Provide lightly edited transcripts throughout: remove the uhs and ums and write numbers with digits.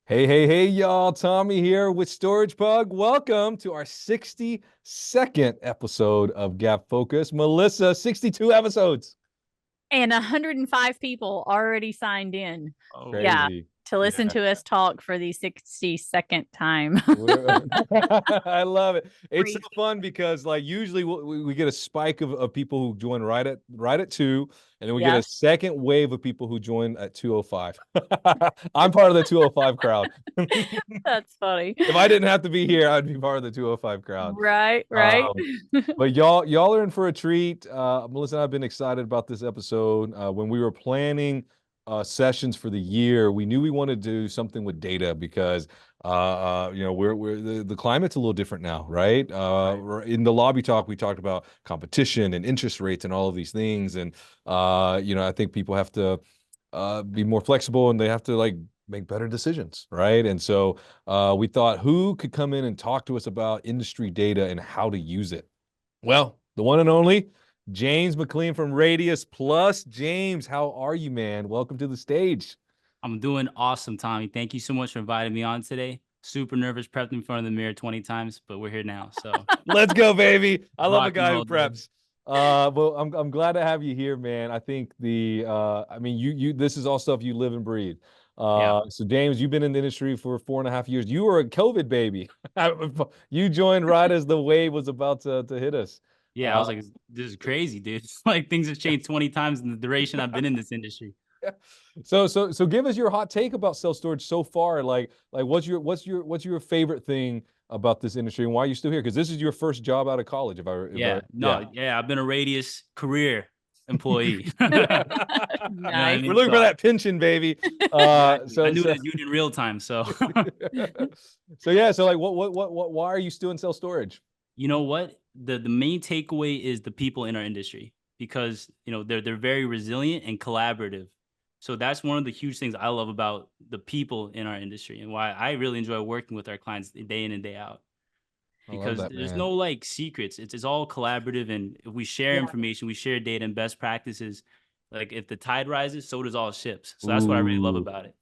Hey, y'all. Tommy here with StoragePug. Welcome to our 62nd episode of Gabfocus. Melissa, 62 episodes. And 105 people already signed in. Oh, Yeah, Crazy. to listen Yeah. to us talk for the 62nd time. I love it. It's so Crazy. fun because like usually we get a spike of people who join right at 2, and then we get a Yes, second wave of people who join at 2:05. I'm part of the 2:05 crowd. that's funny. If I didn't have to be here, I'd be part of the 2:05 crowd. Right. Um, But y'all are in for a treat. Melissa and I have been excited about this episode. When we were planning sessions for the year, we knew we wanted to do something with data because we're the climate's a little different now, right? In the lobby talk, we talked about competition and interest rates and all of these things, and I think people have to be more flexible and they have to like make better decisions, right? And so we thought, who could come in and talk to us about industry data and how to use it? Well, the one and only James McLean from Radius. Plus, James, how are you, man? Welcome to the stage. I'm doing awesome, Tommy. Thank you so much for inviting me on today. Super nervous, prepped in front of the mirror 20 times, but we're here now. So Let's go, baby. I love a rock and guy who roll, dude. preps. Well, I'm glad to have you here, man. I think I mean, you this is all stuff you live and breathe. Yeah. So James, you've been in the industry for 4.5 years. You were a COVID baby. You joined right as the wave was about to hit us. Yeah. I Uh, was like, this is crazy, dude. Like things have changed 20 times in the duration I've been in this industry. so give us your hot take about self storage so far. Like what's your favorite thing about this industry and why are you still here? Because this is your first job out of college. Yeah. Yeah. No, yeah. I've been a Radius career employee. You know what I Nice. We're mean? looking for So that pension, baby. exactly. I So knew so it as union real time. So so yeah. So like, what? Why are you still in self storage? you know what? The main takeaway is the people in our industry because they're very resilient and collaborative. So that's one of the huge things I love about the people in our industry and why I really enjoy working with our clients day in and day out. I love Because that, there's man. no like secrets. It's all collaborative, and if we share Yeah. information, we share data and best practices. Like if the tide rises, so does all ships. So that's what I really love Ooh, about it.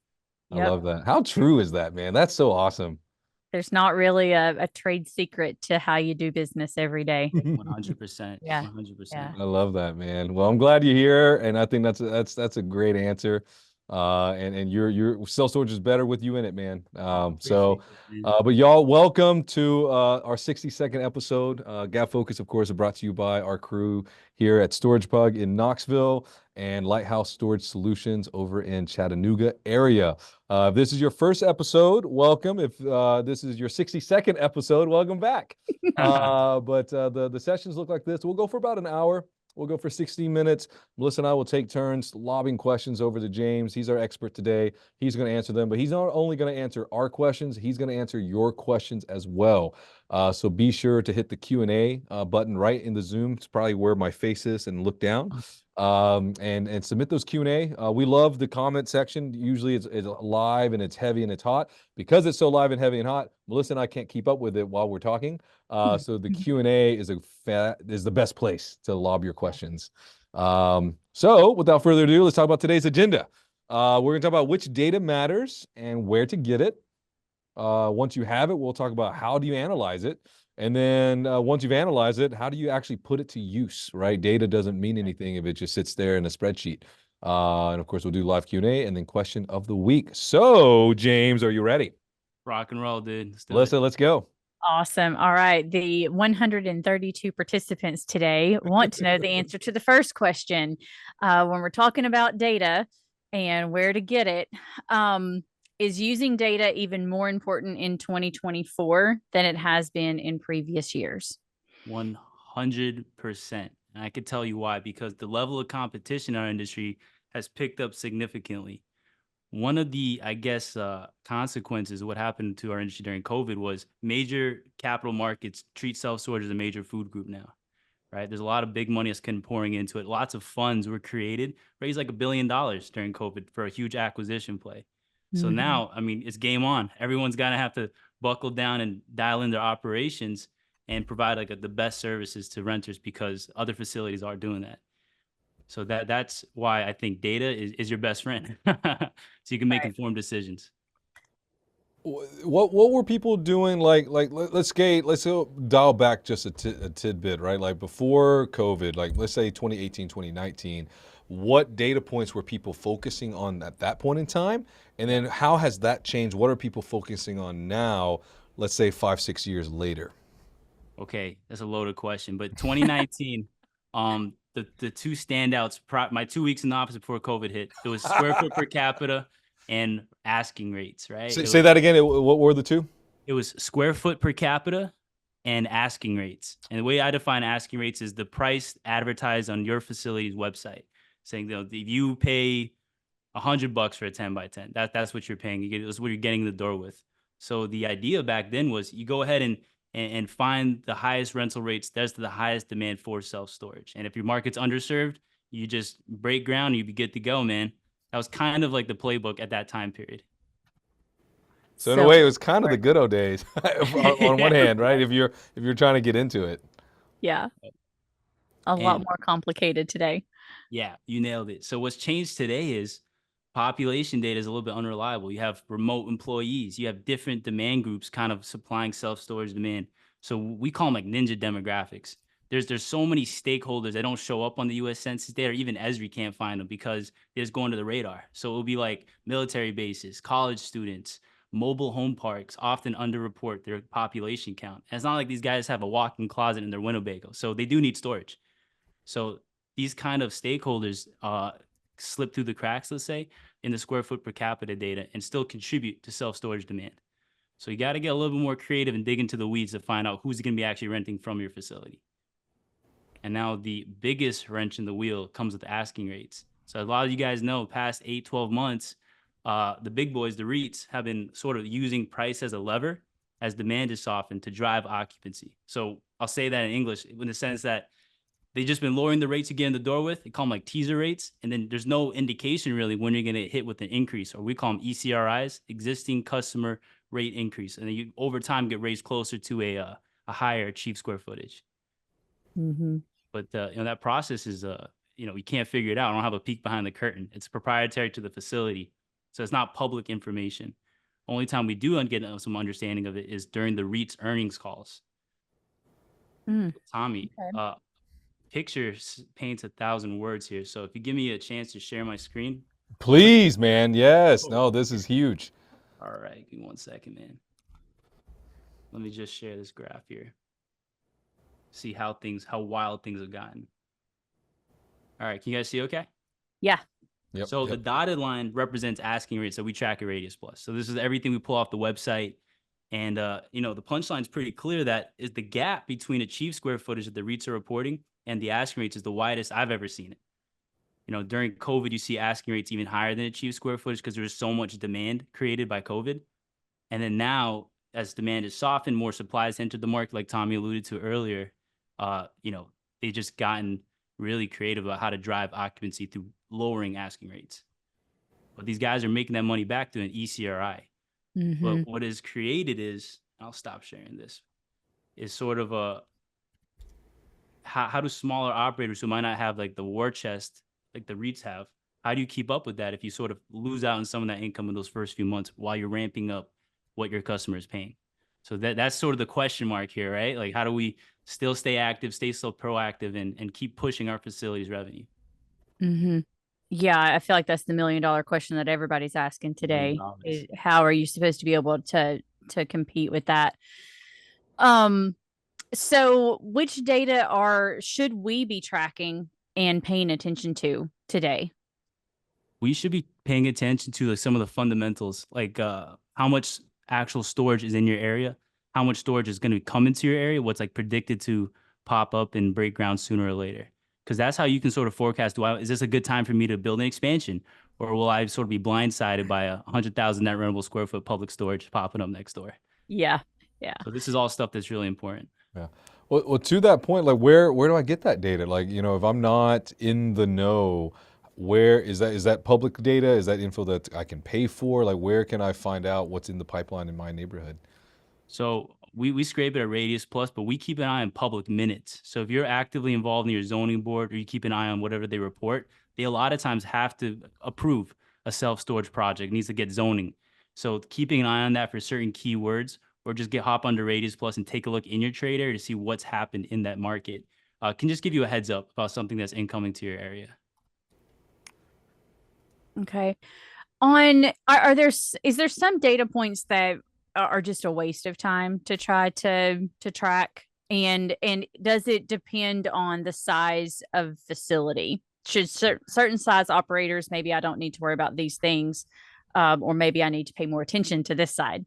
I Yep. love that. How true is that, man? That's so awesome. There's not really a trade secret to how you do business every day. 100%. Yeah. 100%. Yeah. I love that, man. Well, I'm glad you're here, and I think that's a great answer. And your self storage is better with you in it, man. Appreciate that, man. But y'all, welcome to our 62nd episode. Gap Focus, of course, is brought to you by our crew here at StoragePug in Knoxville and Lighthouse Storage Solutions over in Chattanooga area. If this is your first episode, welcome. If this is your 62nd episode, welcome back. But the sessions look like this. We'll go for about an hour. We'll go for 60 minutes. Melissa and I will take turns lobbing questions over to James. He's our expert today. He's going to answer them, but he's not only going to answer our questions, he's going to answer your questions as well. So be sure to hit the Q&A button right in the Zoom. It's probably where my face is, and look down. And submit those Q&A. We love the comment section. Usually it's live and it's heavy and it's hot. Because it's so live and heavy and hot, Melissa and I can't keep up with it while we're talking. So the Q&A is the best place to lob your questions. So without further ado, let's talk about today's agenda. We're going to talk about which data matters and where to get it. Once you have it, we'll talk about how do you analyze it. And then once you've analyzed it, how do you actually put it to use, right? Data doesn't mean anything if it just sits there in a spreadsheet. And of course, we'll do live Q&A and then question of the week. So, James, are you ready? Rock and roll, dude. Let's do it. Melissa, let's go. Awesome. All right. The 132 participants today want to know the answer to the first question. When we're talking about data and where to get it, is using data even more important in 2024 than it has been in previous years? 100%. And I could tell you why, because the level of competition in our industry has picked up significantly. One of the, I guess, consequences of what happened to our industry during COVID was major capital markets treat self-storage as a major food group now, right? There's a lot of big money that's been pouring into it. Lots of funds were created, raised like $1 billion during COVID for a huge acquisition play. So now, I mean, it's game on. Everyone's got to have to buckle down and dial in their operations and provide like the best services to renters because other facilities are doing that. So that's why I think data is your best friend. So you can make Right. informed decisions. What were people doing? Let's go dial back just a tidbit, right? Like before COVID, like let's say 2018, 2019, what data points were people focusing on at that point in time? And then how has that changed? What are people focusing on now, let's say 5, 6 years later? Okay, that's a loaded question. But 2019, the two standouts, my 2 weeks in the office before COVID hit, it was square foot per capita and asking rates, right? Say that again. What were the two? It was square foot per capita and asking rates. And the way I define asking rates is the price advertised on your facility's website, saying, if you pay $100 for a 10 by 10, that's what you're paying. That's what you're getting in the door with. So the idea back then was you go ahead and find the highest rental rates. There's the highest demand for self-storage. And if your market's underserved, you just break ground and you'd be good to go, man. That was kind of like the playbook at that time period. So in a way, it was kind of the good old days on one hand, right? If you're trying to get into it. Yeah. A lot more complicated today. Yeah, you nailed it. So what's changed today is population data is a little bit unreliable. You have remote employees. You have different demand groups kind of supplying self-storage demand. So we call them like ninja demographics. There's so many stakeholders that don't show up on the U.S. Census data, or even Esri can't find them because they just go under the radar. So it'll be like military bases, college students, mobile home parks often underreport their population count. And it's not like these guys have a walk-in closet in their Winnebago. So they do need storage. So these kind of stakeholders slip through the cracks, let's say, in the square foot per capita data and still contribute to self-storage demand. So you got to get a little bit more creative and dig into the weeds to find out who's going to be actually renting from your facility. And now the biggest wrench in the wheel comes with asking rates. So a lot of you guys know past 8, 12 months, the big boys, the REITs, have been sort of using price as a lever as demand is softened to drive occupancy. So I'll say that in English in the sense that they've just been lowering the rates you get in the door with. They call them like teaser rates. And then there's no indication really when you're going to hit with an increase, or we call them ECRIs, existing customer rate increase. And then you over time get raised closer to a higher achieved square footage. Mm-hmm. But that process is, you can't figure it out. I don't have a peek behind the curtain. It's proprietary to the facility. So it's not public information. Only time we do get some understanding of it is during the REITs earnings calls. Tommy, okay. Picture paints 1,000 words here. So if you give me a chance to share my screen. Please, man. Yes. No, this is huge. All right. Give me 1 second, man. Let me just share this graph here. See how wild things have gotten. All right. Can you guys see okay? Yeah. Yep, so the dotted line represents asking rates that we track at Radius Plus. So this is everything we pull off the website. And, the punchline is pretty clear that is the gap between achieved square footage that the REITs are reporting and the asking rates is the widest I've ever seen it. During COVID, you see asking rates even higher than achieved square footage because there's so much demand created by COVID. And then now, as demand is softened, more supplies entered the market, like Tommy alluded to earlier. They've just gotten really creative about how to drive occupancy through lowering asking rates. But these guys are making that money back through an ECRI. Mm-hmm. But what is created is, I'll stop sharing this, is sort of how do smaller operators who might not have like the war chest like the REITs have, how do you keep up with that if you sort of lose out on some of that income in those first few months while you're ramping up what your customer is paying? So that's sort of the question mark here, right? Like, how do we still stay active, stay so proactive, and keep pushing our facilities revenue? Mm-hmm. Yeah, I feel like that's the $1 million question that everybody's asking today. How are you supposed to be able to compete with that? So which data should we be tracking and paying attention to today? We should be paying attention to like some of the fundamentals, like how much actual storage is in your area, how much storage is going to come into your area, what's like predicted to pop up and break ground sooner or later. Because that's how you can sort of forecast, is this a good time for me to build an expansion? Or will I sort of be blindsided by 100,000 net rentable square foot public storage popping up next door? Yeah. Yeah. So this is all stuff that's really important. Yeah. Well, to that point, like where do I get that data? Like, if I'm not in the know, where is that public data? Is that info that I can pay for? Like, where can I find out what's in the pipeline in my neighborhood? So we scrape it at Radius Plus, but we keep an eye on public minutes. So if you're actively involved in your zoning board, or you keep an eye on whatever they report, they a lot of times have to approve a self-storage project. It needs to get zoning. So keeping an eye on that for certain keywords, or just hop under Radius Plus and take a look in your trade area to see what's happened in that market. Can just give you a heads up about something that's incoming to your area. Okay. Are there is there some data points that are just a waste of time to try to track? And does it depend on the size of facility? Should certain size operators, maybe I don't need to worry about these things, or maybe I need to pay more attention to this side?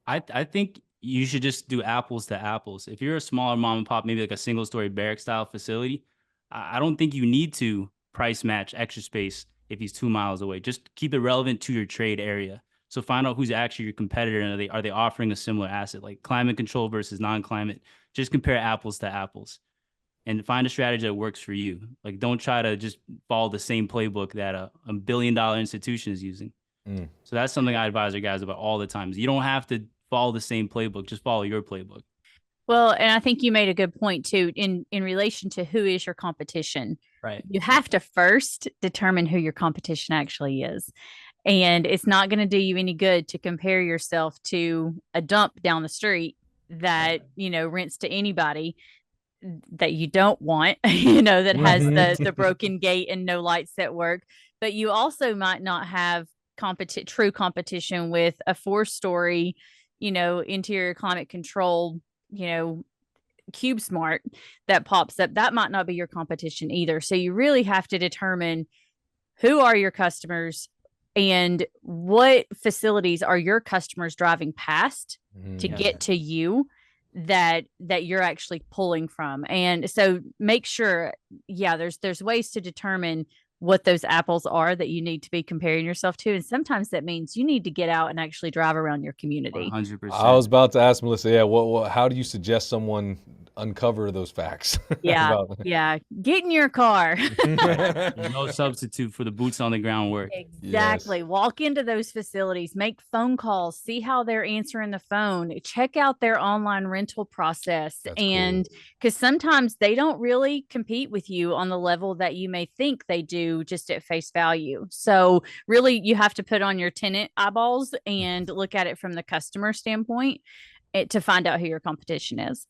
I think you should just do apples to apples. If you're a smaller mom and pop, maybe like a single story barrack style facility, I don't think you need to price match Extra Space if he's 2 miles away. Just keep it relevant to your trade area. So find out who's actually your competitor and are they offering a similar asset, like climate control versus non-climate. Just compare apples to apples and find a strategy that works for you. Like, don't try to just follow the same playbook that a billion-dollar institution is using. So that's something I advise our guys about all the time. Is you don't have to follow the same playbook, just follow your playbook. Well, and I think you made a good point too in relation to who is your competition. Right. You have to first determine who your competition actually is. And it's not going to do you any good to compare yourself to a dump down the street that, rents to anybody that you don't want, that has the broken gate and no lights that work. But you also might not have true competition with a 4-story, interior climate control, Cube Smart that pops up. That might not be your competition either. So you really have to determine who are your customers and what facilities are your customers driving past to get to you that you're actually pulling from. And so make sure, there's ways to determine what those apples are that you need to be comparing yourself to. And sometimes that means you need to get out and actually drive around your community. 100%. I was about to ask Melissa, how do you suggest someone uncover those facts? Yeah. Get in your car. No substitute for the boots on the ground work. Exactly. Yes. Walk into those facilities, make phone calls, see how they're answering the phone, check out their online rental process. That's and because sometimes they don't really compete with you on the level that you may think they do just at face value. So really you have to put on your tenant eyeballs and look at it from the customer standpoint to find out who your competition is.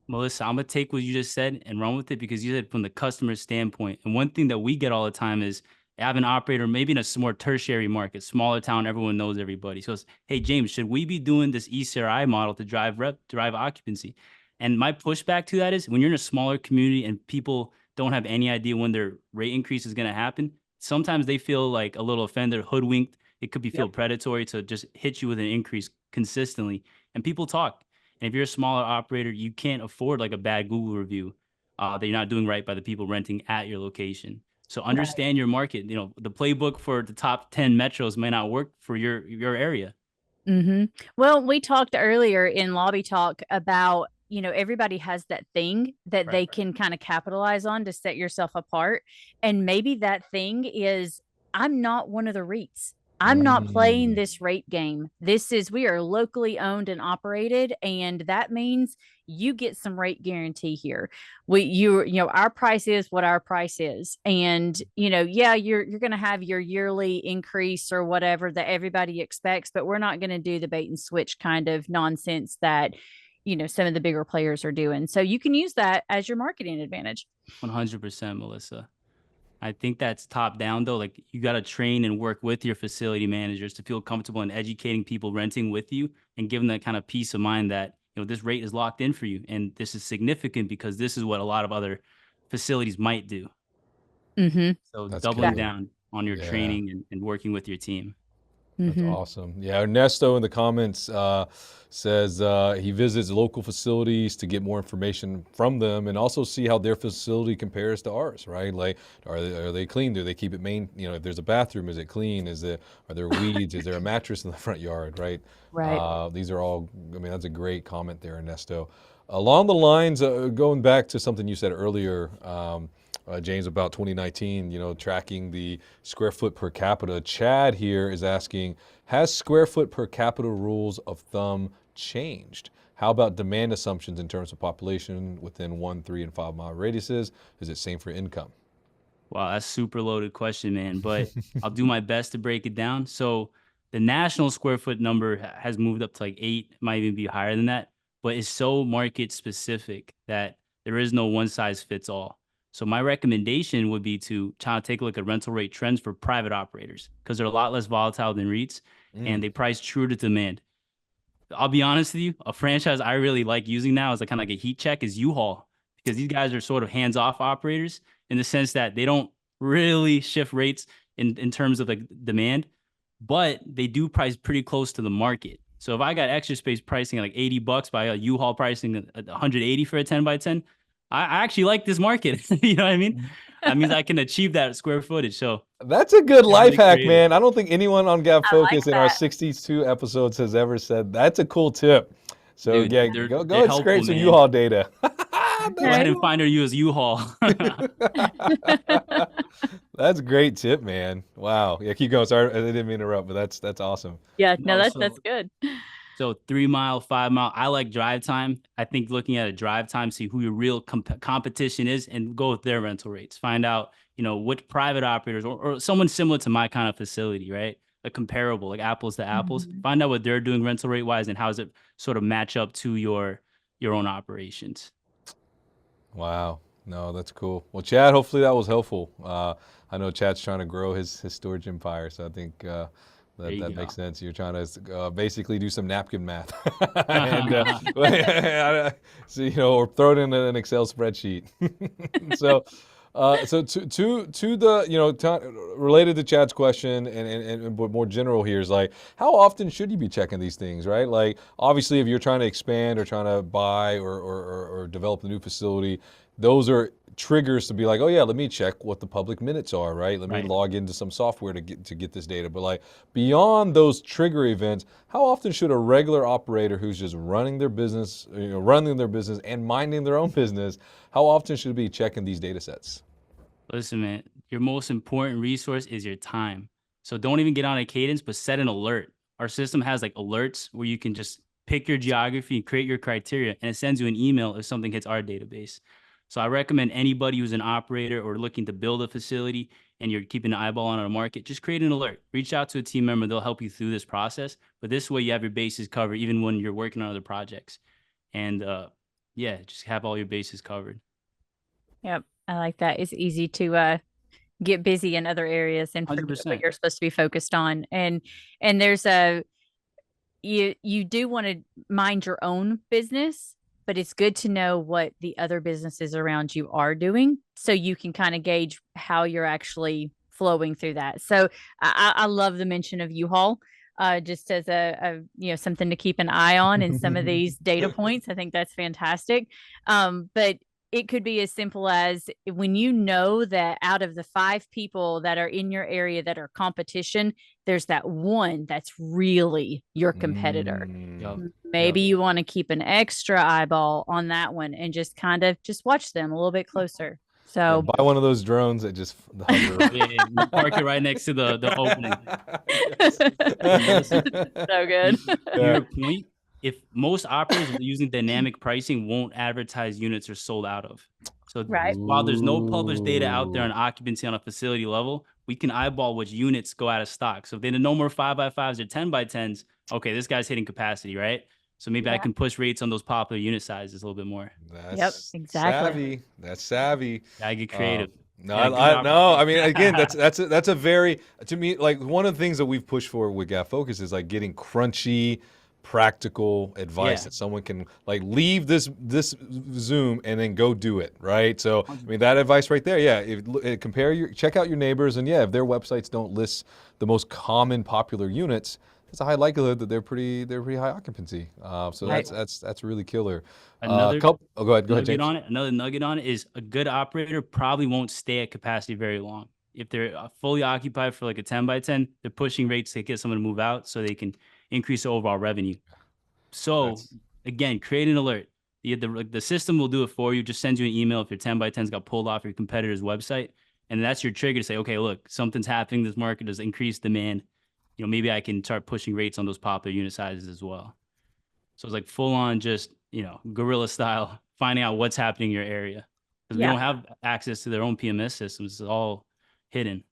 Melissa, I'm going to take what you just said and run with it because you said from the customer standpoint. And one thing that we get all the time is have an operator, maybe in a more tertiary market, smaller town, everyone knows everybody. So, hey, James, should we be doing this ECRI model to drive occupancy? And my pushback to that is when you're in a smaller community and people don't have any idea when their rate increase is going to happen, sometimes they feel like a little offended, hoodwinked. It could be feel predatory to just hit you with an increase consistently. And people talk. And if you're a smaller operator, you can't afford like a bad Google review that you're not doing right by the people renting at your location. So understand your market. The playbook for the top 10 metros may not work for your area. Mm-hmm. Well, we talked earlier in Lobby Talk about, everybody has that thing that they can kind of capitalize on to set yourself apart. And maybe that thing is, I'm not one of the REITs. I'm not playing this rate game. We are locally owned and operated, and that means you get some rate guarantee here. Our price is what our price is. And, you're going to have your yearly increase or whatever that everybody expects, but we're not going to do the bait and switch kind of nonsense that, some of the bigger players are doing. So you can use that as your marketing advantage. 100%, Melissa. I think that's top down though. Like you got to train and work with your facility managers to feel comfortable in educating people renting with you and give them that kind of peace of mind that, this rate is locked in for you. And this is significant because this is what a lot of other facilities might do. Mm-hmm. So that's doubling down on your training and working with your team. That's awesome. Yeah, Ernesto in the comments says he visits local facilities to get more information from them and also see how their facility compares to ours, right? Like, are they clean? Do they keep it if there's a bathroom, is it clean? Are there weeds? Is there a mattress in the front yard, right? Right. These are all, that's a great comment there, Ernesto. Along the lines, going back to something you said earlier, James, about 2019, tracking the square foot per capita. Chad here is asking, has square foot per capita rules of thumb changed? How about demand assumptions in terms of population within 1, 3, and 5 mile radiuses? Is it same for income? Wow, that's super loaded question, man. But I'll do my best to break it down. So The national square foot number has moved up to like 8, might even be higher than that, but it's so market specific that there is no one size fits all. So my recommendation would be to try to take a look at rental rate trends for private operators because they're a lot less volatile than REITs and they price true to demand. I'll be honest with you, a franchise I really like using now as a kind of like a heat check is U-Haul because these guys are sort of hands-off operators in the sense that they don't really shift rates in terms of like demand, but they do price pretty close to the market. So if I got extra space pricing at like $80 by a U-Haul pricing at 180 for a 10 by 10, I actually like this market. You know what I mean? That means I can achieve that square footage. So That's a good life hack, creative. man. I don't think anyone on Gabfocus in our that. 62 episodes has ever said that's a cool tip. So Dude, yeah, they're go ahead and scrape helpful, some man. U-Haul data. Go ahead and find her use U-Haul. That's a great tip, man. Wow. Yeah, keep going. Sorry, I didn't mean to interrupt, but that's awesome. Yeah, no, No, that's good. So 3 mile, 5 mile. I like drive time. I think looking at a drive time, see who your real competition is, and go with their rental rates. Find out, what private operators or someone similar to my kind of facility, right? A comparable, like apples to apples. Find out what they're doing rental rate wise, and how does it sort of match up to your own operations. Wow. No, that's cool. Well, Chad, hopefully that was helpful. I know Chad's trying to grow his storage empire, so I think that makes sense. You're trying to basically do some napkin math, and so, or throw it in an Excel spreadsheet. So, so to the related to Chad's question and more general here is like, how often should you be checking these things, right? Like, obviously, if you're trying to expand or trying to buy or develop a new facility, those are triggers to be like, oh yeah, let me check what the public minutes are, right? Let me log into some software to get this data. But like beyond those trigger events, how often should a regular operator who's just running their business, and minding their own business, how often should be checking these data sets? Listen, man, your most important resource is your time. So don't even get on a cadence, but set an alert. Our system has like alerts where you can just pick your geography and create your criteria, and it sends you an email if something hits our database. So I recommend anybody who's an operator or looking to build a facility and you're keeping an eyeball on a market, just create an alert. Reach out to a team member. They'll help you through this process. But this way you have your bases covered even when you're working on other projects. And yeah, just have all your bases covered. Yep, I like that. It's easy to get busy in other areas and forget what 100%. you're supposed to be focused on. And there's you do want to mind your own business, but it's good to know what the other businesses around you are doing so you can kind of gauge how you're actually flowing through that. So I love the mention of U-Haul. Just as a something to keep an eye on in some of these data points. I think that's fantastic. But it could be as simple as when you know that out of the 5 people that are in your area that are competition, there's that one that's really your competitor. Maybe you want to keep an extra eyeball on that one and just kind of just watch them a little bit closer. So buy one of those drones that just hover. Yeah, park it right next to the opening. So good. To your point, if most operators using dynamic pricing won't advertise units are sold out of. So while there's no published data out there on occupancy on a facility level, we can eyeball which units go out of stock. So if they no more 5x5s or 10x10s, okay, this guy's hitting capacity, right? So maybe I can push rates on those popular unit sizes a little bit more. That's savvy. That's savvy. I get creative. No, I mean, again, that's a very, to me, like one of the things that we've pushed for with Gabfocus is like getting crunchy, practical advice that someone can like leave this Zoom and then go do it, right? So I mean that advice right there, check out your neighbors, and if their websites don't list the most common popular units, there's a high likelihood that they're pretty high occupancy. So that's really killer. Go ahead, James. Another nugget on it is a good operator probably won't stay at capacity very long. If they're fully occupied for like a 10x10, they're pushing rates to get someone to move out so they can increase the overall revenue. So again, create an alert. The system will do it for you. Just sends you an email if your 10x10s got pulled off your competitor's website, and that's your trigger to say, okay, look, something's happening. This market has increased demand. Maybe I can start pushing rates on those popular unit sizes as well. So it's like full on, just guerrilla style, finding out what's happening in your area, because we don't have access to their own PMS systems. It's all hidden.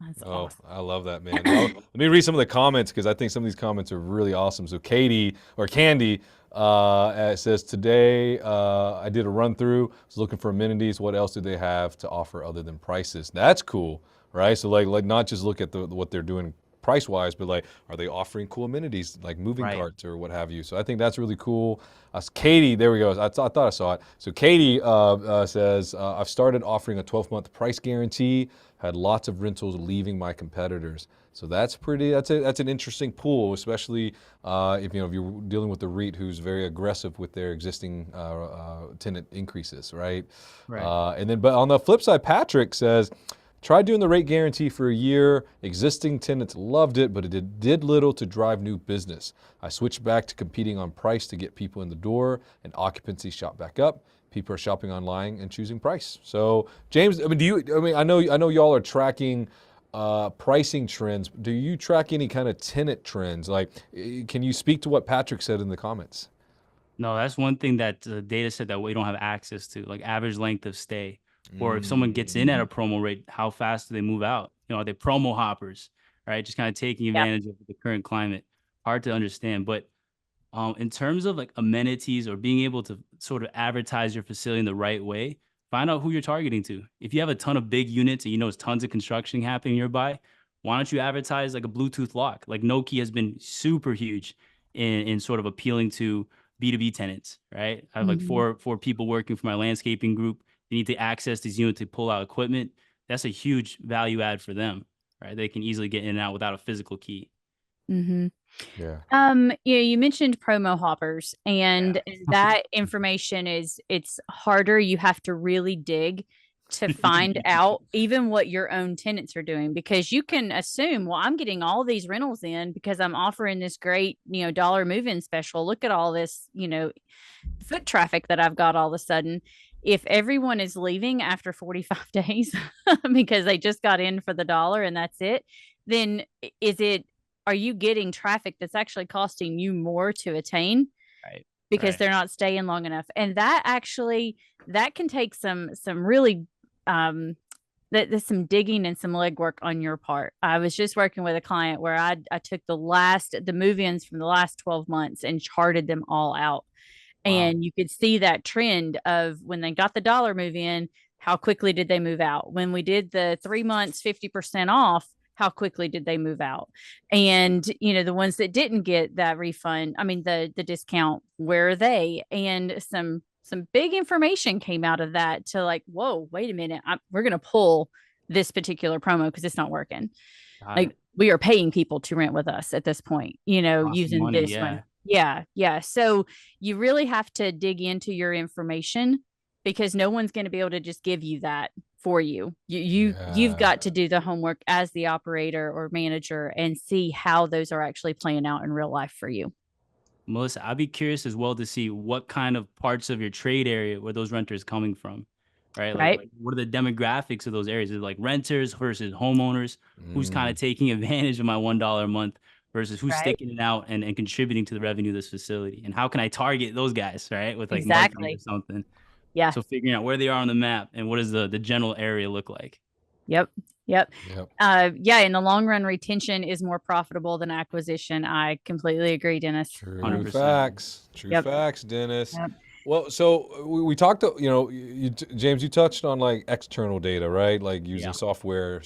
That's Oh, awesome. I love that, man. Well, let me read some of the comments because I think some of these comments are really awesome. So Katie or Candy says, today I did a run through, was looking for amenities. What else do they have to offer other than prices? That's cool, right? So like not just look at what they're doing price wise, but like, are they offering cool amenities like moving Right. carts or what have you? So I think that's really cool. Katie, there we go. I thought I saw it. So Katie says, I've started offering a 12-month price guarantee. Had lots of rentals leaving my competitors. So that's an interesting pool, especially if you're dealing with a REIT who's very aggressive with their existing tenant increases, right? Right. But on the flip side, Patrick says, tried doing the rate guarantee for a year. Existing tenants loved it, but it did little to drive new business. I switched back to competing on price to get people in the door, and occupancy shot back up. People are shopping online and choosing price. So, James, I know y'all are tracking pricing trends. Do you track any kind of tenant trends? Like, can you speak to what Patrick said in the comments? No, that's one thing that the data set that we don't have access to, like average length of stay, or if someone gets in at Mhm. a promo rate, how fast do they move out? Are they promo hoppers, right? Just kind of taking Yep. advantage of the current climate. Hard to understand, but in terms of like amenities or being able to sort of advertise your facility in the right way, find out who you're targeting to. If you have a ton of big units and there's tons of construction happening nearby, why don't you advertise like a Bluetooth lock? Like Nokia has been super huge in sort of appealing to B2B tenants, right? I have like Mhm. four people working for my landscaping group. They need to access these units to pull out equipment. That's a huge value add for them, right? They can easily get in and out without a physical key. Mhm. Yeah. Yeah, you mentioned promo hoppers, Yeah. and that information it's harder. You have to really dig to find out even what your own tenants are doing, because you can assume, well, I'm getting all these rentals in because I'm offering this great, dollar move-in special. Look at all this, foot traffic that I've got all of a sudden. If everyone is leaving after 45 days because they just got in for the dollar and that's it, then are you getting traffic that's actually costing you more to attain Right. because Right. they're not staying long enough? And that can take some really there's some digging and some legwork on your part. I was just working with a client where I took the move-ins from the last 12 months and charted them all out. Wow. And you could see that trend of when they got the dollar move in, how quickly did they move out? When we did the 3 months, 50% off, how quickly did they move out? And, the ones that didn't get that refund, I mean, the discount, where are they? And some big information came out of that to like, whoa, wait a minute. We're going to pull this particular promo because it's not working. Got it. Like, we are paying people to rent with us at this point, Awesome using money. this one. Yeah. Yeah. Yeah. So you really have to dig into your information because no one's going to be able to just give you that for you. You've Yeah. got to do the homework as the operator or manager and see how those are actually playing out in real life for you. Melissa, I'd be curious as well to see what kind of parts of your trade area where those renters coming from, right? Like, Right. like what are the demographics of those areas? Is it like renters versus homeowners? Who's kind Mm. of taking advantage of my $1 a month versus who's Right. sticking it out and contributing to the revenue of this facility? And how can I target those guys, right? With like marketing or Exactly. something. Yeah. So figuring out where they are on the map and what does the general area look like? Yep. Yep. Yep. Yeah, in the long run, retention is more profitable than acquisition. I completely agree, Dennis. True 100%. facts. True Yep. facts, Dennis. Yep. Well, so we talked, James, you touched on like external data, right? Like using Yeah. software,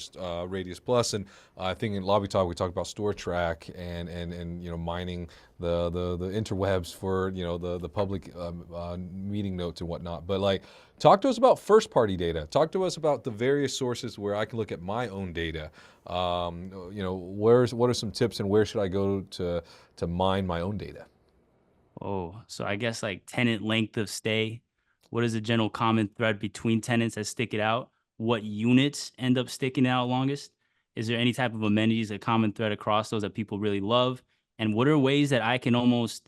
Radius Plus, and I think in Lobby Talk we talked about Store Track and mining the interwebs for the public meeting notes and whatnot. But like, talk to us about first party data. Talk to us about the various sources where I can look at my own data. What are some tips and where should I go to mine my own data? Oh, so I guess like tenant length of stay. What is the general common thread between tenants that stick it out? What units end up sticking out longest? Is there any type of amenities, a common thread across those that people really love? And what are ways that I can almost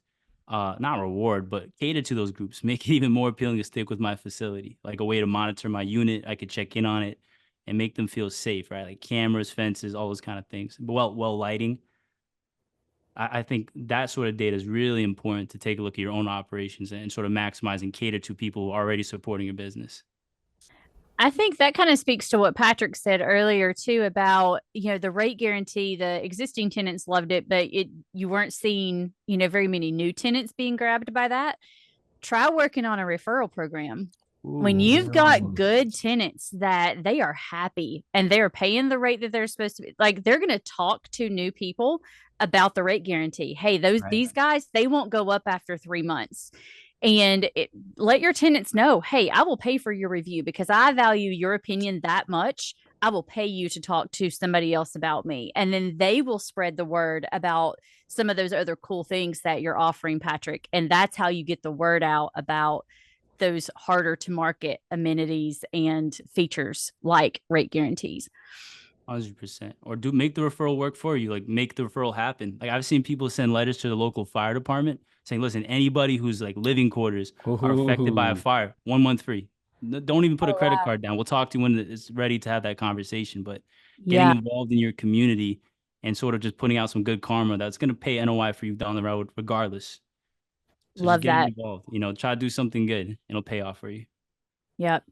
not reward, but cater to those groups, make it even more appealing to stick with my facility, like a way to monitor my unit. I could check in on it and make them feel safe, right? Like cameras, fences, all those kind of things. But well, lighting. I think that sort of data is really important to take a look at your own operations and sort of maximize and cater to people who are already supporting your business. I think that kind of speaks to what Patrick said earlier too about, the rate guarantee. The existing tenants loved it, but you weren't seeing, very many new tenants being grabbed by that. Try working on a referral program. When you've got good tenants that they are happy and they're paying the rate that they're supposed to be, like they're going to talk to new people about the rate guarantee. Hey, these guys, they won't go up after 3 months. And let your tenants know, hey, I will pay for your review because I value your opinion that much. I will pay you to talk to somebody else about me. And then they will spread the word about some of those other cool things that you're offering, Patrick. And that's how you get the word out about those harder to market amenities and features like rate guarantees. 100%. Or make the referral work for you. Like make the referral happen. Like I've seen people send letters to the local fire department saying, listen, anybody who's like living quarters are affected by a fire, 1 month free. Don't even put a credit card down. We'll talk to you when it's ready to have that conversation. But getting involved in your community and sort of just putting out some good karma that's going to pay NOI for you down the road regardless. So love just that. involved, try to do something good and it'll pay off for you. Yep.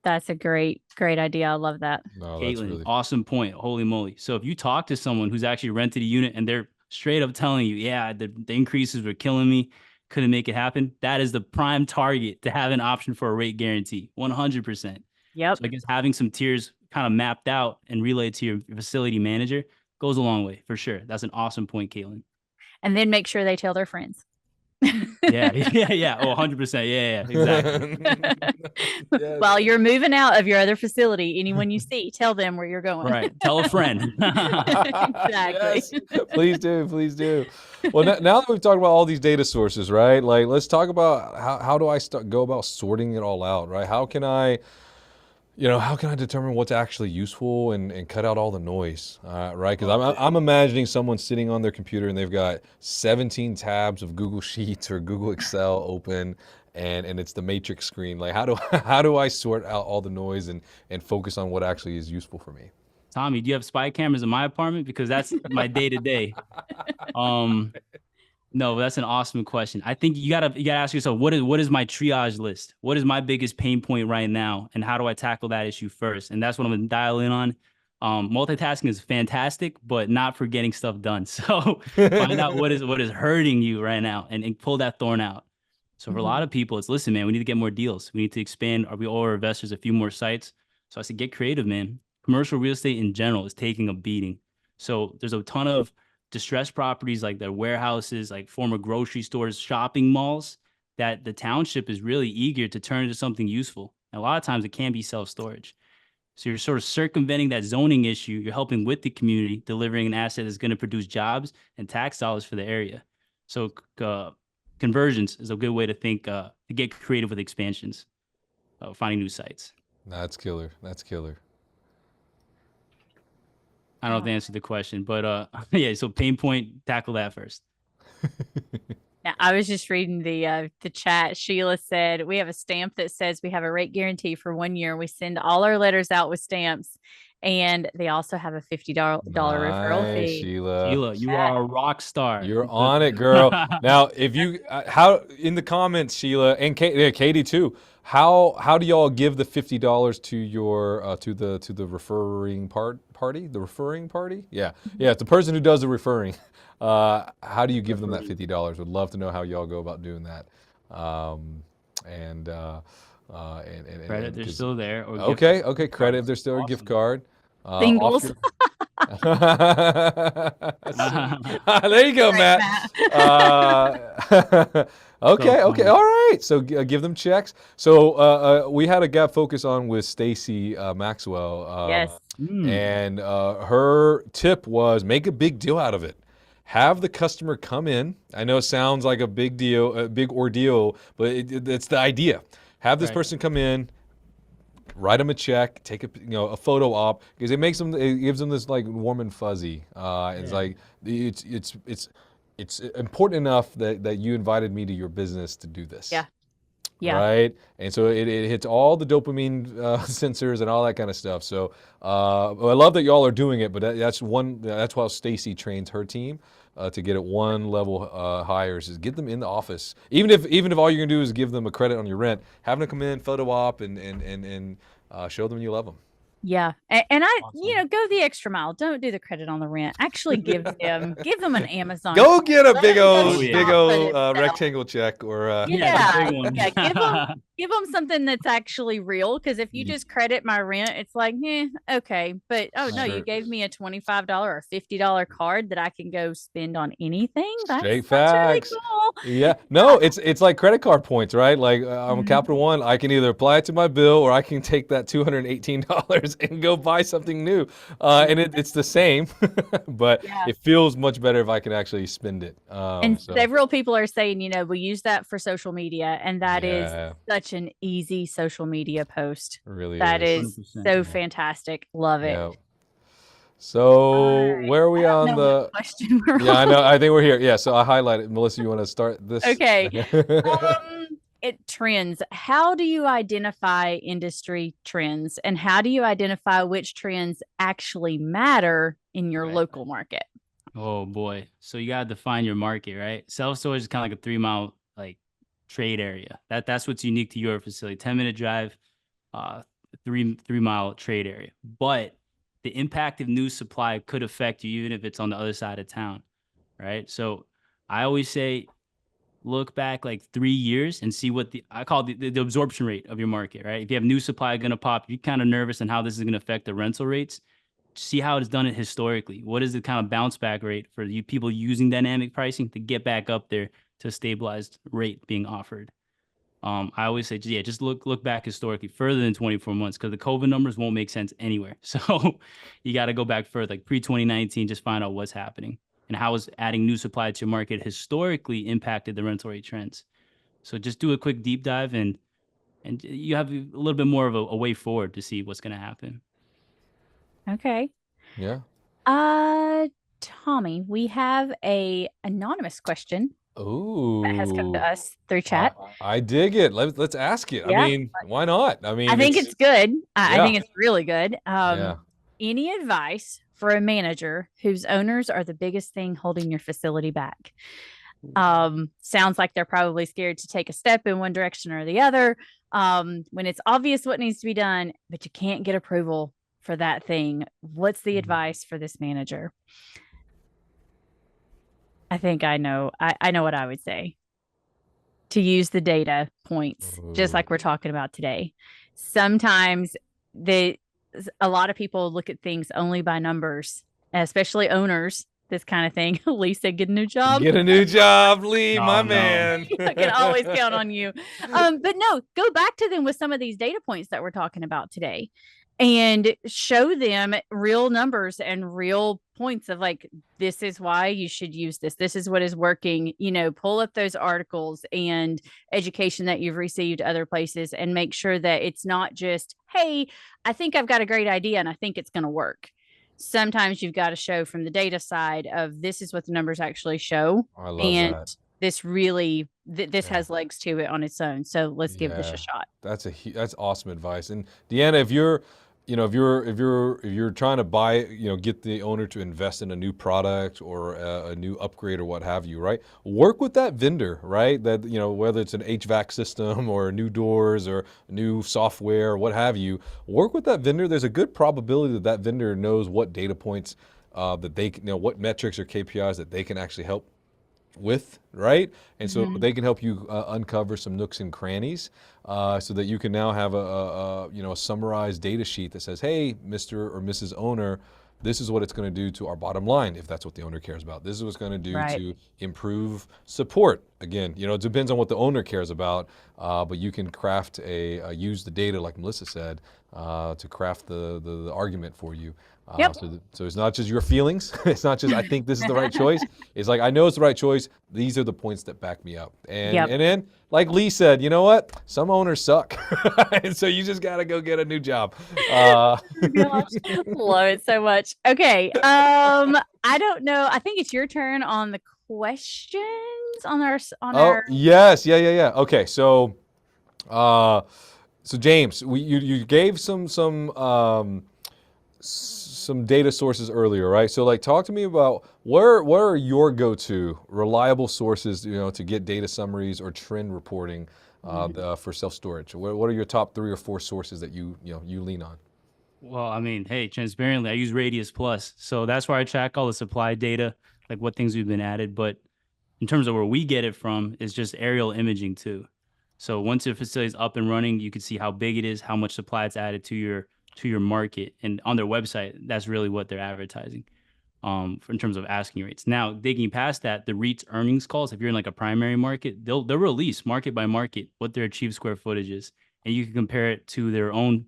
That's a great idea. I love that. No, Caitlin, that's really awesome point. Holy moly. So if you talk to someone who's actually rented a unit and they're straight up telling you, yeah, the increases were killing me, couldn't make it happen, that is the prime target to have an option for a rate guarantee. 100%. Yep. So I guess having some tiers kind of mapped out and relayed to your facility manager goes a long way for sure. That's an awesome point, Caitlin. And then make sure they tell their friends. Yeah. Oh, 100%. Yeah, exactly. While you're moving out of your other facility, anyone you see, tell them where you're going. Right. Tell a friend. Exactly. Yes. Please do. Well, now that we've talked about all these data sources, right? Like, let's talk about how do I go about sorting it all out, right? How can I determine what's actually useful and cut out all the noise, right? Because I'm imagining someone sitting on their computer and they've got 17 tabs of Google Sheets or Google Excel open, and it's the matrix screen. Like, how do I sort out all the noise and focus on what actually is useful for me? Tommy, do you have spy cameras in my apartment? Because that's my day to day. No, that's an awesome question. I think you gotta ask yourself, what is my triage list? What is my biggest pain point right now? And how do I tackle that issue first? And that's what I'm gonna dial in on. Multitasking is fantastic, but not for getting stuff done. So find out what is hurting you right now and pull that thorn out. So for a lot of people, it's listen, man, we need to get more deals. We need to expand we owe our investors a few more sites. So I said, get creative, man. Commercial real estate in general is taking a beating. So there's a ton of distressed properties like their warehouses, like former grocery stores, shopping malls, that the township is really eager to turn into something useful. And a lot of times it can be self-storage. So you're sort of circumventing that zoning issue. You're helping with the community, delivering an asset that's going to produce jobs and tax dollars for the area. So conversions is a good way to think, to get creative with expansions, finding new sites. That's killer. I don't know if they answered the question, but yeah, so pain point, tackle that first. Yeah, I was just reading the chat. Sheila said, we have a stamp that says we have a rate guarantee for 1 year. We send all our letters out with stamps. And they also have a $50 referral fee. Sheila, you are a rock star. You're on it, girl. Now, if you how in the comments, Sheila and Katie too. How do y'all give the $50 to your to the referring party? The referring party? Yeah. It's the person who does the referring. How do you give them that $50? Would love to know how y'all go about doing that. Credit, they're still there. Or okay. Credit if they're still a gift card. Singles. There you go, Matt. Okay, all right. So give them checks. So we had a Gabfocus on with Stacy Maxwell. Yes. And her tip was make a big deal out of it. Have the customer come in. I know it sounds like a big ordeal, but it's the idea. Have this person come in, write them a check, take a photo op, because it gives them this like warm and fuzzy. It's like it's important enough that you invited me to your business to do this. Yeah. Yeah. Right. And so it hits all the dopamine sensors and all that kind of stuff. So I love that y'all are doing it, but that's why Stacy trains her team to get it one level higher, is get them in the office. Even if all you're gonna do is give them a credit on your rent, having them come in, photo op, and show them you love them. Yeah. And I, Awesome. go the extra mile. Don't do the credit on the rent. Actually give them an Amazon. Go get a Let big them go old Oh, yeah. big shop for old themselves. rectangle check or Yeah, the big one. Yeah, give them something that's actually real. Because if you just credit my rent, it's like, okay. But no, you Sure. gave me a $25 or $50 card that I can go spend on anything. That's Straight really facts. cool. Yeah. No, it's like credit card points, right? Like I'm a Mhm. Capital One. I can either apply it to my bill or I can take that $218 and go buy something new. And it's the same, but Yeah. it feels much better if I can actually spend it. And several people are saying, we use that for social media, and that is Yeah, such an easy social media post. it really That is. is 100%. so Yeah. fantastic. Love it. Yeah. So right. where are we I don't on know the? what question we're Yeah, I on. know. I think we're here. Yeah. So I highlighted. Melissa, you want to start this? Okay. Trends. How do you identify industry trends, and how do you identify which trends actually matter in your Right. local market? Oh boy. So you gotta define your market, right? Self-storage is kind of like a 3 mile like trade area. That's what's unique to your facility. 10-minute drive, 3 mile trade area. But the impact of new supply could affect you even if it's on the other side of town, right? So I always say look back like 3 years and see what I call the absorption rate of your market, right? If you have new supply going to pop, you're kind of nervous on how this is going to affect the rental rates. See how it's done it historically. What is the kind of bounce back rate for you people using dynamic pricing to get back up there to a stabilized rate being offered? I always say, just look back historically further than 24 months because the COVID numbers won't make sense anywhere. So you got to go back further, like pre-2019, just find out what's happening and how is adding new supply to your market historically impacted the rental rate trends. So just do a quick deep dive and you have a little bit more of a way forward to see what's going to happen. Okay. Yeah. Tommy, we have a anonymous question Ooh. that has come to us through chat. I dig it. Let's ask it. Yeah. I mean, why not? I mean, I think it's good. I Yeah. think it's really good. Yeah. Any advice for a manager whose owners are the biggest thing holding your facility back? Sounds like they're probably scared to take a step in one direction or the other. When it's obvious what needs to be done, but you can't get approval for that thing. What's the advice for this manager? I think I know. I know what I would say. To use the data points, just like we're talking about today. Sometimes a lot of people look at things only by numbers, especially owners. This kind of thing. Lee said, "Get a new job." Get a new job, Lee, my No. man. I can always count on you. But no, go back to them with some of these data points that we're talking about today and show them real numbers and real points of like, this is why you should use this. This is what is working. Pull up those articles and education that you've received other places and make sure that it's not just, hey, I think I've got a great idea and I think it's going to work. Sometimes you've got to show from the data side of this is what the numbers actually show. I love And that. this really, this has legs to it on its own. So let's give this a shot. That's awesome advice. And Deanna, if you're trying to buy, get the owner to invest in a new product or a new upgrade or what have you, right? Work with that vendor, right? That, whether it's an HVAC system or new doors or new software or what have you, work with that vendor. There's a good probability that that vendor knows what data points that they, what metrics or KPIs that they can actually help with, right? And so they can help you uncover some nooks and crannies so that you can now have a summarized data sheet that says, hey, Mr. or Mrs. Owner, this is what it's going to do to our bottom line if that's what the owner cares about. This is what it's going to do to improve support. Again, it depends on what the owner cares about, but you can craft use the data, like Melissa said, to craft the argument for you. So it's not just your feelings. It's not just, I think this is the right choice. It's like, I know it's the right choice. These are the points that back me up. And then, like Lee said, you know what? Some owners suck. And so you just got to go get a new job. Gosh, love it so much. Okay. I don't know. I think it's your turn on the questions on our. Yes. Yeah. Okay. So So James, you gave some data sources earlier, right? So like talk to me about what are your go-to reliable sources, to get data summaries or trend reporting for self-storage. What are your top 3 or 4 sources that you lean on? Well, I mean, hey, transparently, I use Radius Plus. So that's where I track all the supply data, like what things we've been added. But in terms of where we get it from, is just aerial imaging too. So once your facility is up and running, you can see how big it is, how much supply it's added to your market. And on their website, that's really what they're advertising in terms of asking rates. Now, digging past that, the REITs earnings calls, if you're in like a primary market, they'll release market by market what their achieved square footage is. And you can compare it to their own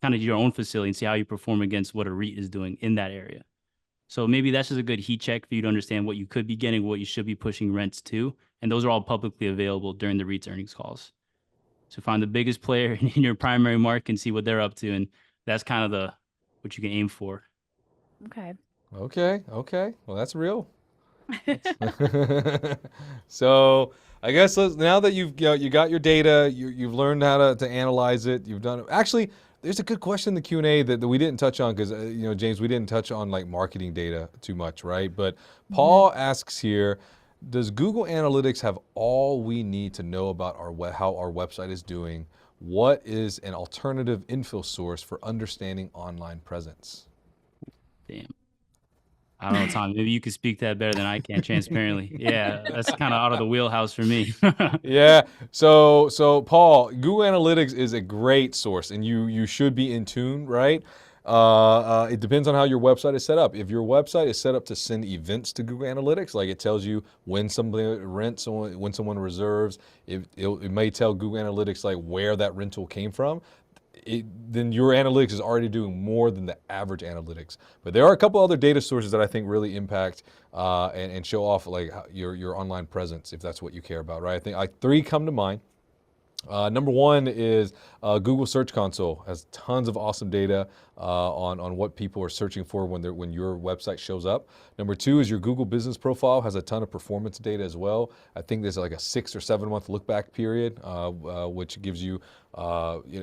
kind of your own facility and see how you perform against what a REIT is doing in that area. So maybe that's just a good heat check for you to understand what you could be getting, what you should be pushing rents to. And those are all publicly available during the REITs earnings calls. So find the biggest player in your primary market and see what they're up to. And that's kind of the what you can aim for. Okay. Okay. Well, that's real. So I guess now that you got your data, you've learned how to analyze it. You've done it. Actually, there's a good question in the Q&A that we didn't touch on because James, we didn't touch on like marketing data too much, right? But Paul asks here, does Google Analytics have all we need to know about how our website is doing? What is an alternative info source for understanding online presence? Damn. I don't know, Tom. Maybe you could speak that better than I can, transparently. Yeah, that's kind of out of the wheelhouse for me. Yeah. So Paul, Google Analytics is a great source, and you should be in tune, right? It depends on how your website is set up. If your website is set up to send events to Google Analytics, like it tells you when somebody rents, when someone reserves, it may tell Google Analytics like where that rental came from. Then your analytics is already doing more than the average analytics. But there are a couple other data sources that I think really impact and show off like your online presence, if that's what you care about, right? I think like 3 come to mind. Number 1 is Google Search Console has tons of awesome data on what people are searching for when your website shows up. Number 2 is your Google Business Profile has a ton of performance data as well. I think there's like a 6 or 7 month look back period, which gives you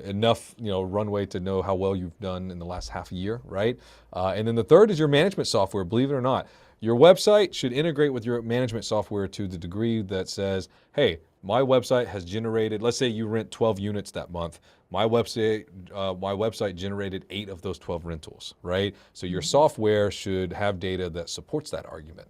enough runway to know how well you've done in the last half a year, right? And then the third is your management software. Believe it or not, your website should integrate with your management software to the degree that says, hey, my website has generated, let's say you rent 12 units that month. My website generated 8 of those 12 rentals, right? So your software should have data that supports that argument.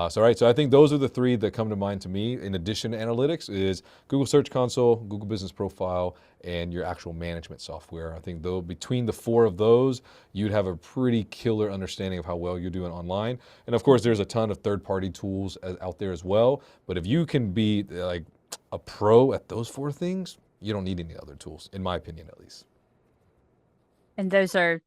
So I think those are the 3 that come to mind to me. In addition to analytics, is Google Search Console, Google Business Profile, and your actual management software. I think though between the 4 of those, you'd have a pretty killer understanding of how well you're doing online. And of course, there's a ton of third-party tools out there as well. But if you can be like a pro at those 4 things, you don't need any other tools, in my opinion, at least. And those are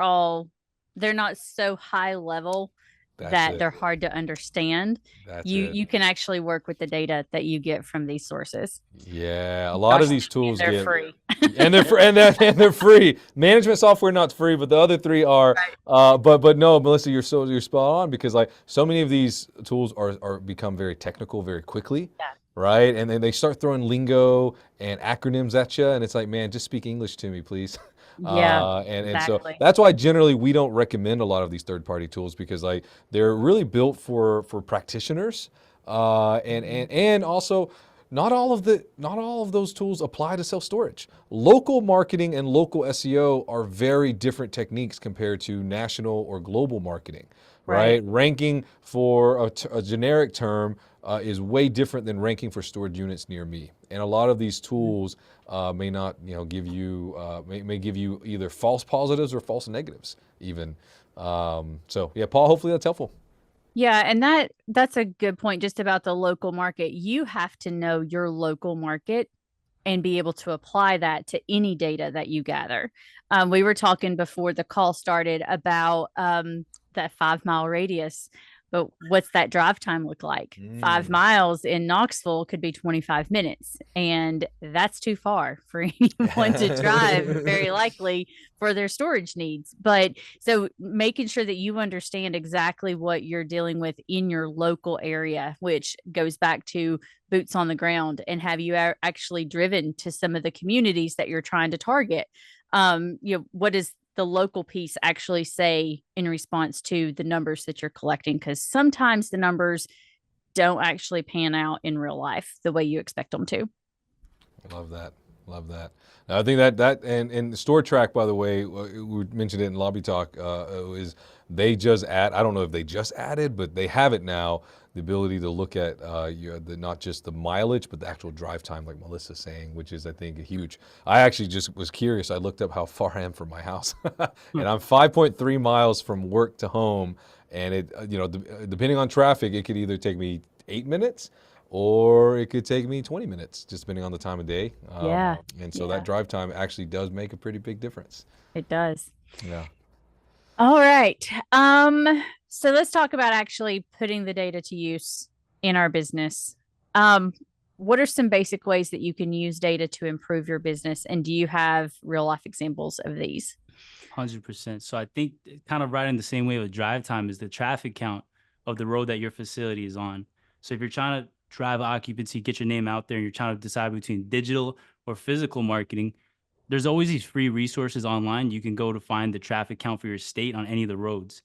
all, they're not so high level that they're hard to understand. You can actually work with the data that you get from these sources. Yeah, a lot of these tools they're free. and they're free. Management software not free, but the other 3 are. Right. But no, Melissa, you're spot on, because like so many of these tools are become very technical very quickly. Yeah. Right, and then they start throwing lingo and acronyms at you, and it's like, man, just speak English to me, please. Yeah, and so that's why generally we don't recommend a lot of these third-party tools, because like they're really built for practitioners, and also not all of those tools apply to self-storage. Local marketing and local SEO are very different techniques compared to national or global marketing, right? Ranking for a generic term is way different than ranking for storage units near me. And a lot of these tools may not, give you may give you either false positives or false negatives even. So yeah, Paul, hopefully that's helpful. Yeah, and that's a good point just about the local market. You have to know your local market and be able to apply that to any data that you gather. We were talking before the call started about that 5 mile radius. But what's that drive time look like? 5 miles in Knoxville could be 25 minutes. And that's too far for anyone to drive, very likely, for their storage needs. But so making sure that you understand exactly what you're dealing with in your local area, which goes back to boots on the ground. And have you actually driven to some of the communities that you're trying to target? What does the local piece actually say in response to the numbers that you're collecting? Because sometimes the numbers don't actually pan out in real life the way you expect them to. Love that. Love that. Now, I think that and Store Track, by the way, we mentioned it in Lobby Talk, is they just I don't know if they just added, but they have it now, the ability to look at not just the mileage, but the actual drive time, like Melissa's saying, which is, I think, huge. I actually just was curious. I looked up how far I am from my house, and I'm 5.3 miles from work to home. And it, depending on traffic, it could either take me 8 minutes or it could take me 20 minutes, just depending on the time of day. Yeah. And so that drive time actually does make a pretty big difference. It does. Yeah. All right. So let's talk about actually putting the data to use in our business. What are some basic ways that you can use data to improve your business? And do you have real life examples of these? 100%. So I think kind of riding the same way with drive time is the traffic count of the road that your facility is on. So if you're trying to drive occupancy, get your name out there, and you're trying to decide between digital or physical marketing, there's always these free resources online you can go to find the traffic count for your state on any of the roads.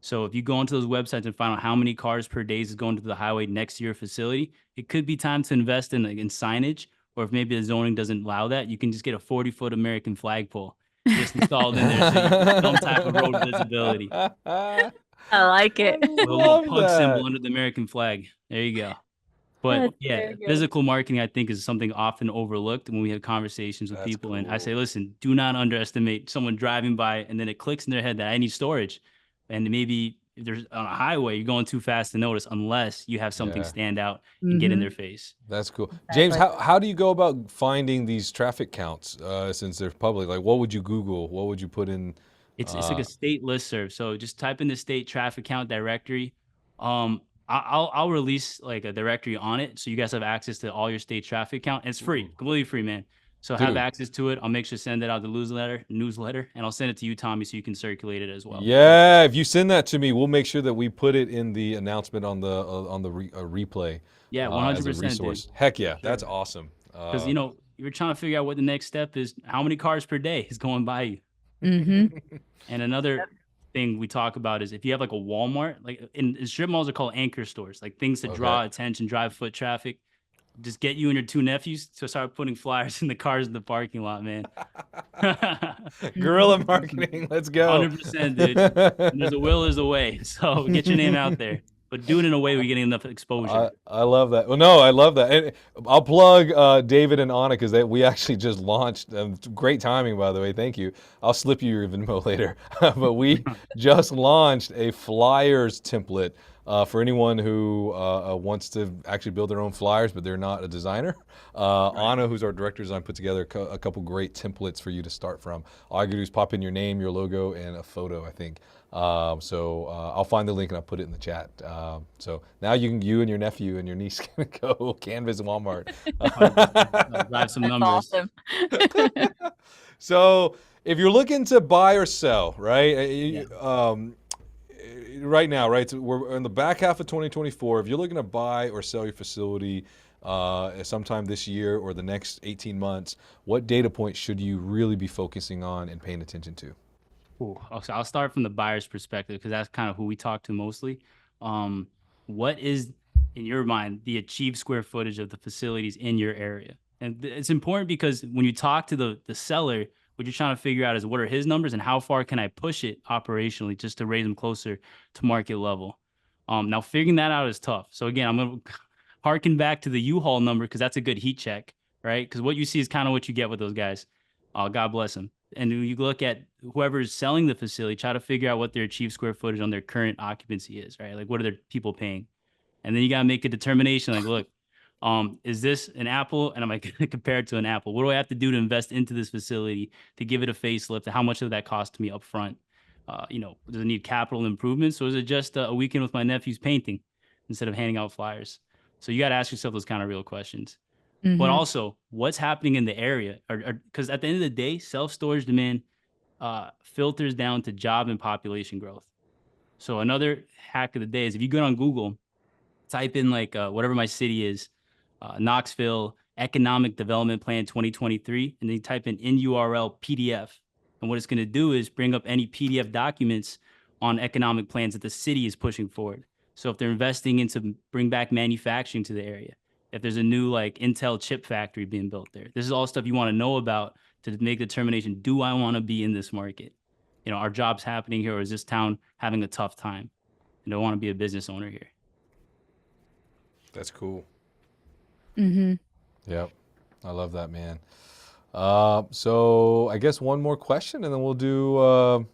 So if you go onto those websites and find out how many cars per day is going to the highway next to your facility, it could be time to invest in signage. Or if maybe the zoning doesn't allow that, you can just get a 40-foot American flagpole just installed in there so you get some type of road visibility. I like it. With a little pug symbol under the American flag. There you go. But yeah, physical marketing, I think, is something often overlooked when we have conversations with people. Cool. And I say, listen, do not underestimate someone driving by and then it clicks in their head that I need storage. And maybe if there's on a highway, you're going too fast to notice unless you have something stand out and get in their face. That's cool. James, how do you go about finding these traffic counts since they're public? Like, what would you Google? What would you put in? It's like a state listserv. So just type in the state traffic count directory. I'll release like a directory on it so you guys have access to all your state traffic count. And it's free, completely free, man. So have access to it. I'll make sure to send it out the newsletter, and I'll send it to you, Tommy, so you can circulate it as well. Yeah, if you send that to me, we'll make sure that we put it in the announcement on the replay. Yeah, 100%. As a resource. Dude. Heck yeah, that's awesome. Because you're trying to figure out what the next step is. How many cars per day is going by you? And another thing we talk about is if you have like a Walmart, like in strip malls are called anchor stores, like things that draw attention, drive foot traffic. Just get you and your two nephews to start putting flyers in the cars in the parking lot, man. Guerrilla marketing, let's go. 100%, dude. There's a will, there's a way. So get your name out there, but do it in a way where you're getting enough exposure. I love that. Well, no, I love that. And I'll plug David and Anna because we actually just launched. Great timing, by the way. Thank you. I'll slip you your Venmo later. But we just launched a flyers template for anyone who wants to actually build their own flyers, but they're not a designer. Anna, who's our director of design, put together a couple great templates for you to start from. All you gotta do is pop in your name, your logo, and a photo, I think. So I'll find the link and I'll put it in the chat. So now you and your nephew and your niece can go canvas Walmart. Drive some numbers. Awesome. So if you're looking to buy or sell, right? Right now, right? So we're in the back half of 2024. If you're looking to buy or sell your facility sometime this year or the next 18 months, what data points should you really be focusing on and paying attention to? So I'll start from the buyer's perspective because that's kind of who we talk to mostly. What is, in your mind, the achieved square footage of the facilities in your area? And it's important because when you talk to the seller, what you're trying to figure out is what are his numbers and how far can I push it operationally just to raise them closer to market level. Now figuring that out is tough. So again, I'm going to harken back to the U-Haul number because that's a good heat check, right? Because what you see is kind of what you get with those guys. God bless them. And when you look at whoever's selling the facility, try to figure out what their achieved square footage on their current occupancy is, right? Like what are their people paying? And then you got to make a determination like, look, is this an Apple? And I'm like, compare it to an Apple. What do I have to do to invest into this facility to give it a facelift? And how much of that cost me up front? does it need capital improvements, or is it just a weekend with my nephew's painting instead of handing out flyers? So you got to ask yourself those kind of real questions. But also, what's happening in the area? Because at the end of the day, self-storage demand filters down to job and population growth. So another hack of the day is if you go on Google, type in like whatever my city is, Knoxville Economic Development Plan 2023, and then you type in URL PDF. And what it's going to do is bring up any PDF documents on economic plans that the city is pushing forward. So if they're investing into bring back manufacturing to the area, if there's a new like Intel chip factory being built there, this is all stuff you want to know about to make the determination, do I want to be in this market? Are jobs happening here, or is this town having a tough time? And do I want to be a business owner here? That's cool. Mm-hmm. Yep. I love that, man. So I guess one more question and then we'll do, Are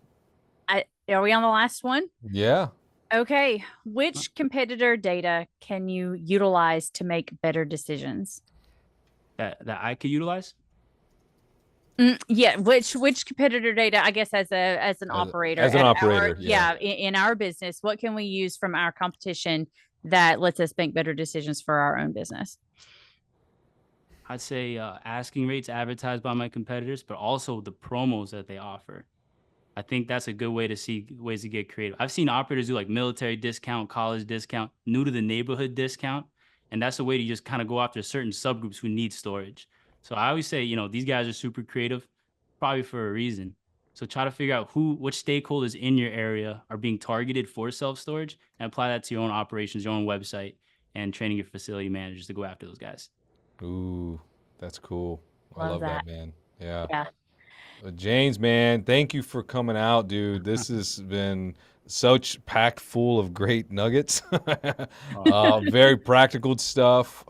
we on the last one? yeah. Okay. Which competitor data can you utilize to make better decisions? That I could utilize? Yeah. Which competitor data, I guess, as an operator, as an at operator, in our business, what can we use from our competition that lets us make better decisions for our own business? I'd say asking rates advertised by my competitors, but also the promos that they offer. I think that's a good way to see ways to get creative. I've seen operators do like military discount, college discount, new to the neighborhood discount. And that's a way to just kind of go after certain subgroups who need storage. So I always say, these guys are super creative, probably for a reason. So try to figure out which stakeholders in your area are being targeted for self-storage and apply that to your own operations, your own website, and training your facility managers to go after those guys. Ooh, that's cool. I love that, man. Yeah. Yeah. James, man, thank you for coming out, dude. This has been such packed full of great nuggets. Very practical stuff,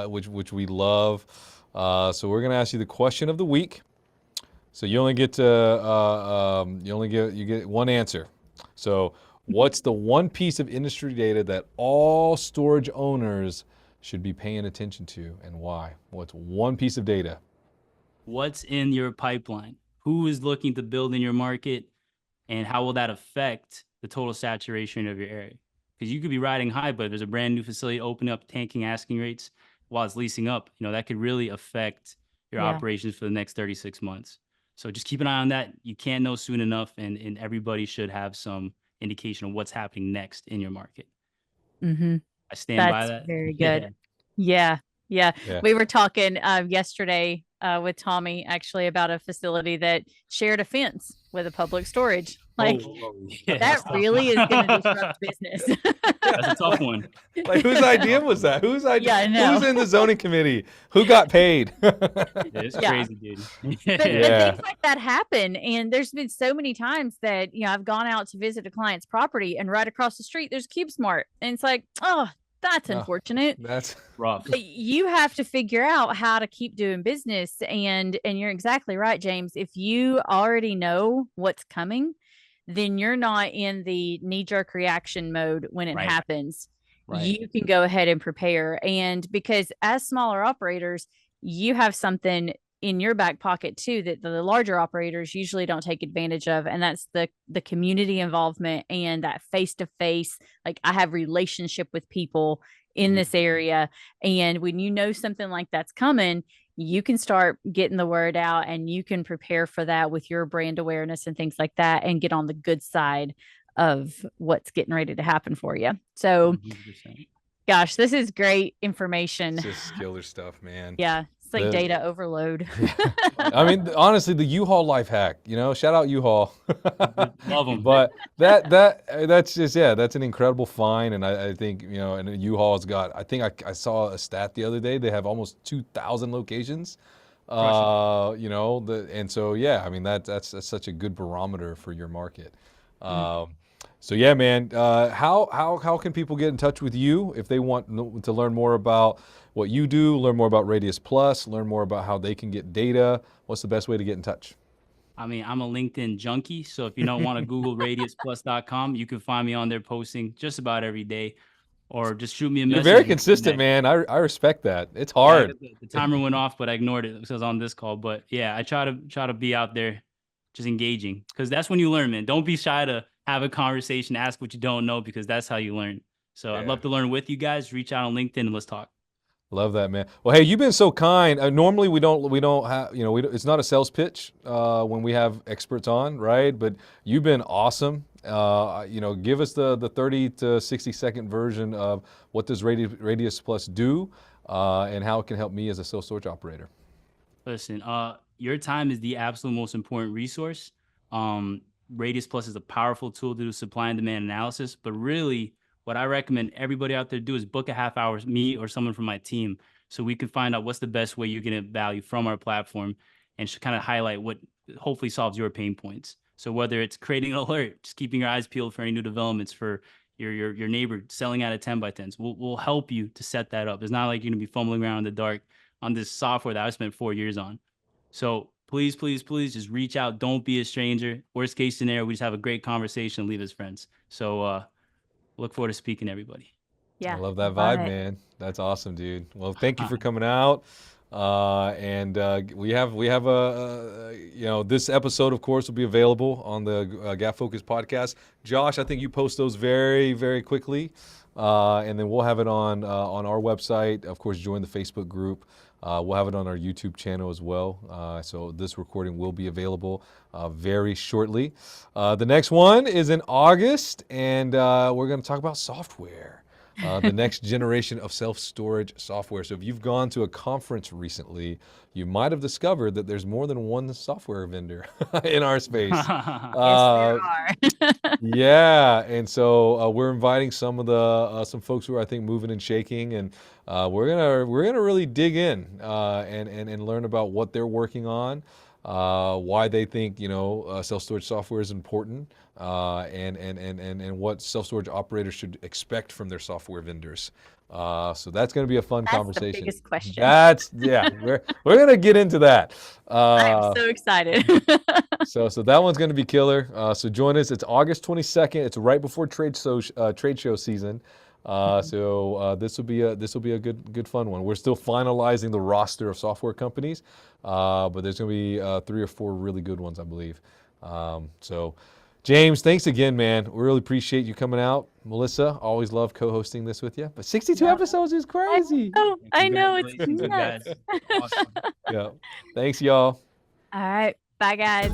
which we love. So we're gonna ask you the question of the week. So you only get you get one answer. So what's the one piece of industry data that all storage owners should be paying attention to, and why? What's one piece of data? What's in your pipeline? Who is looking to build in your market, and how will that affect the total saturation of your area? Because you could be riding high, but if there's a brand new facility opening up, tanking asking rates while it's leasing up, that could really affect your operations for the next 36 months. So just keep an eye on that. You can't know soon enough, and everybody should have some indication of what's happening next in your market. Mm-hmm. I stand by that. That's very good. Yeah. We were talking yesterday with Tommy actually about a facility that shared a fence with a public storage. Like that really is going to disrupt business. That's a tough one. Like whose idea was that? Whose idea? Yeah, I know. Who's in the zoning committee? Who got paid? It's crazy, dude. But things like that happen, and there's been so many times that I've gone out to visit a client's property, and right across the street there's CubeSmart, and it's like, oh, that's unfortunate. That's rough. But you have to figure out how to keep doing business, and you're exactly right, James. If you already know what's coming, then you're not in the knee-jerk reaction mode when it happens. Right. You can go ahead and prepare. And because as smaller operators, you have something in your back pocket too that the larger operators usually don't take advantage of, and that's the community involvement and that face-to-face, like I have relationship with people in this area, and when you know something like that's coming, you can start getting the word out, and you can prepare for that with your brand awareness and things like that, and get on the good side of what's getting ready to happen for you. So 100%. Gosh, this is great information. This is killer stuff, man. Yeah. It's like data overload. I mean, honestly, the U-Haul life hack, shout out U-Haul. Love them. But that's just, that's an incredible find. And I think, and U-Haul's got, I think I saw a stat the other day, they have almost 2,000 locations. And so, I mean, that's such a good barometer for your market. So yeah, man, how can people get in touch with you if they want to learn more about what you do, learn more about Radius Plus, learn more about how they can get data? What's the best way to get in touch? I mean, I'm a LinkedIn junkie, so if you don't want to Google radiusplus.com, you can find me on there posting just about every day, or just shoot me a message. You're very consistent, man. I respect that. It's hard. Yeah, the timer went off, but I ignored it because I was on this call. But yeah, I try to be out there just engaging, because that's when you learn, man. Don't be shy to have a conversation, ask what you don't know, because that's how you learn. So I'd love to learn with you guys. Reach out on LinkedIn and let's talk. Love that, man. Well, hey, you've been so kind. Normally we don't have, you know, it's not a sales pitch when we have experts on, right? But you've been awesome. You know, give us the 30 to 60-second version of what does Radius Plus do and how it can help me as a self-storage operator. Listen, your time is the absolute most important resource. Radius Plus is a powerful tool to do supply and demand analysis, but really what I recommend everybody out there do is book a half hour, me or someone from my team, so we can find out what's the best way you can get value from our platform and should kind of highlight what hopefully solves your pain points. So whether it's creating an alert, just keeping your eyes peeled for any new developments, for your neighbor selling out of 10 by 10s, we'll help you to set that up. It's not like you're gonna be fumbling around in the dark on this software that I spent 4 years on. So please, please, please just reach out. Don't be a stranger. Worst case scenario, we just have a great conversation and leave as friends. So look forward to speaking to everybody. Yeah. I love that love vibe, it. man. That's awesome, dude. Well, thank you for coming out. We have a you know, this episode, of course, will be available on the Gabfocus podcast. Josh, I think you post those very, very quickly. And then we'll have it on our website. Of course, join the Facebook group. We'll have it on our YouTube channel as well. So this recording will be available very shortly. The next one is in August, and we're going to talk about software. The next generation of self-storage software. So if you've gone to a conference recently, you might have discovered that there's more than one software vendor in our space. Yes, there are. Yeah, and so we're inviting some of the some folks who are, I think, moving and shaking, and we're gonna really dig in and learn about what they're working on, why they think, you know, self-storage software is important, and what self-storage operators should expect from their software vendors. So that's going to be a fun conversation. That's the biggest question. Yeah, we're going to get into that. I'm so excited. So that one's going to be killer. So join us. It's August 22nd. It's right before trade show season. So this will be a good fun one. We're still finalizing the roster of software companies, but there's going to be 3 or 4 really good ones, I believe. So James, thanks again, man. We really appreciate you coming out. Melissa, always love co-hosting this with you. But 62 episodes is crazy. Oh, I know, it's Congratulations, you nuts. guys. Awesome. Yeah. Thanks, y'all. All right. Bye, guys.